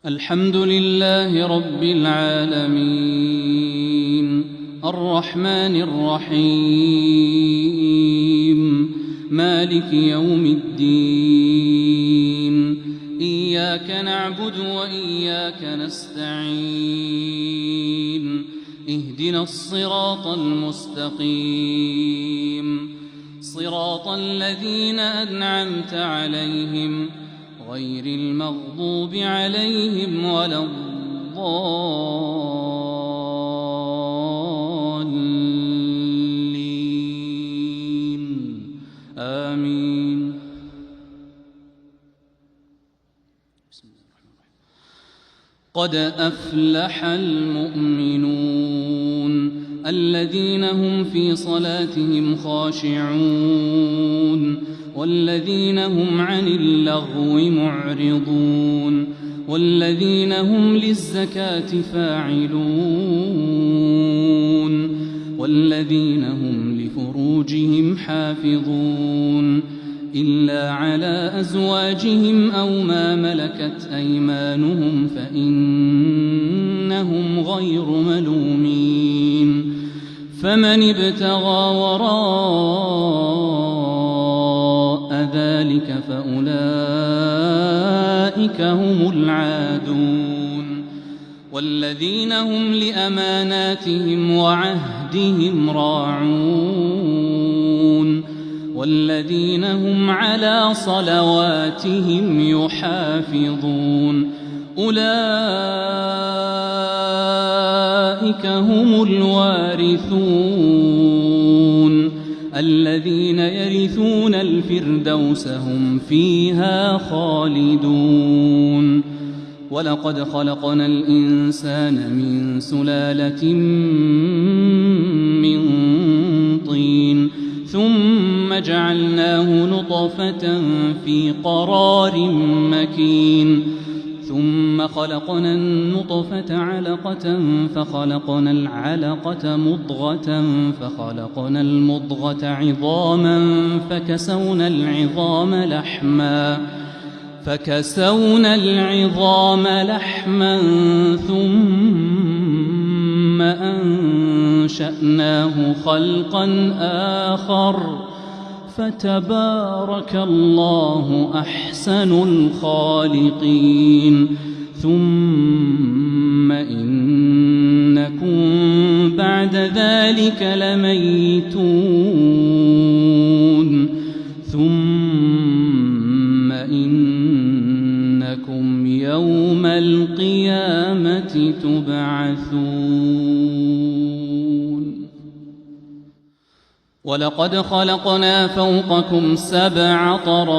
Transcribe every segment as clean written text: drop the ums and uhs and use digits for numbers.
الحمد لله رب العالمين الرحمن الرحيم مالك يوم الدين إياك نعبد وإياك نستعين اهدنا الصراط المستقيم صراط الذين أنعمت عليهم غير المغضوب عليهم ولا الضالين آمين. قد أفلح المؤمنون الذين هم في صلاتهم خاشعون والذين هم عن اللغو معرضون والذين هم للزكاة فاعلون والذين هم لفروجهم حافظون إلا على أزواجهم أو ما ملكت أيمانهم فإنهم غير ملومين فمن ابتغى وراء ذلك فأولئك هم العادون والذين هم لأماناتهم وعهدهم راعون والذين هم على صلواتهم يحافظون أولئك هم الوارثون الذين يرثون الفردوس هم فيها خالدون. ولقد خلقنا الإنسان من سلالة من طين ثم جعلناه نطفة في قرار مكين ثم خلقنا النطفة علقة فخلقنا العلقة مضغة فخلقنا المضغة عظاما فكسونا العظام لحما ثم أنشأناه خلقا آخر فتبارك الله أحسن الخالقين. ثم إنكم بعد ذلك لميتون ثم إنكم يوم القيامة تبعثون. ولقد خلقنا فوقكم 7 طرائق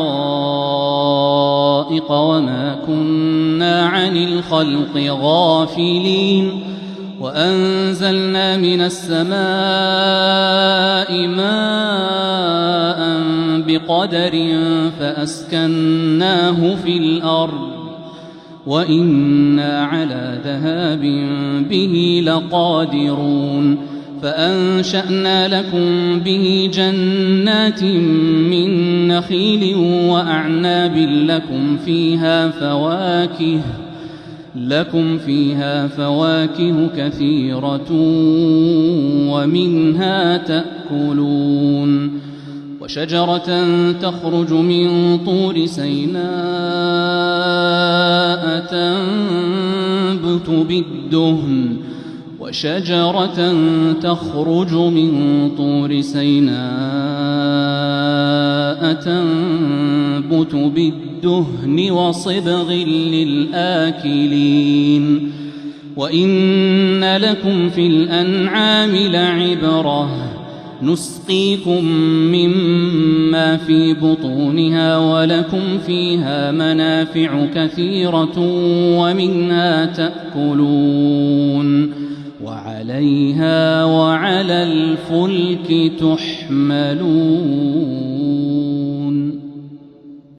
وما كنا عن الخلق غافلين وأنزلنا من السماء ماء بقدر فأسكناه في الأرض وإنا على ذهاب به لقادرون فأنشأنا لكم به جنات من نخيل وأعناب لكم فيها فواكه كثيرة ومنها تأكلون وشجرة تخرج من طور سيناء تنبت بالدهن وصبغ للآكلين وإن لكم في الأنعام لعبرة نسقيكم مما في بطونها ولكم فيها منافع كثيرة ومنها تأكلون وعليها وعلى الفلك تحملون.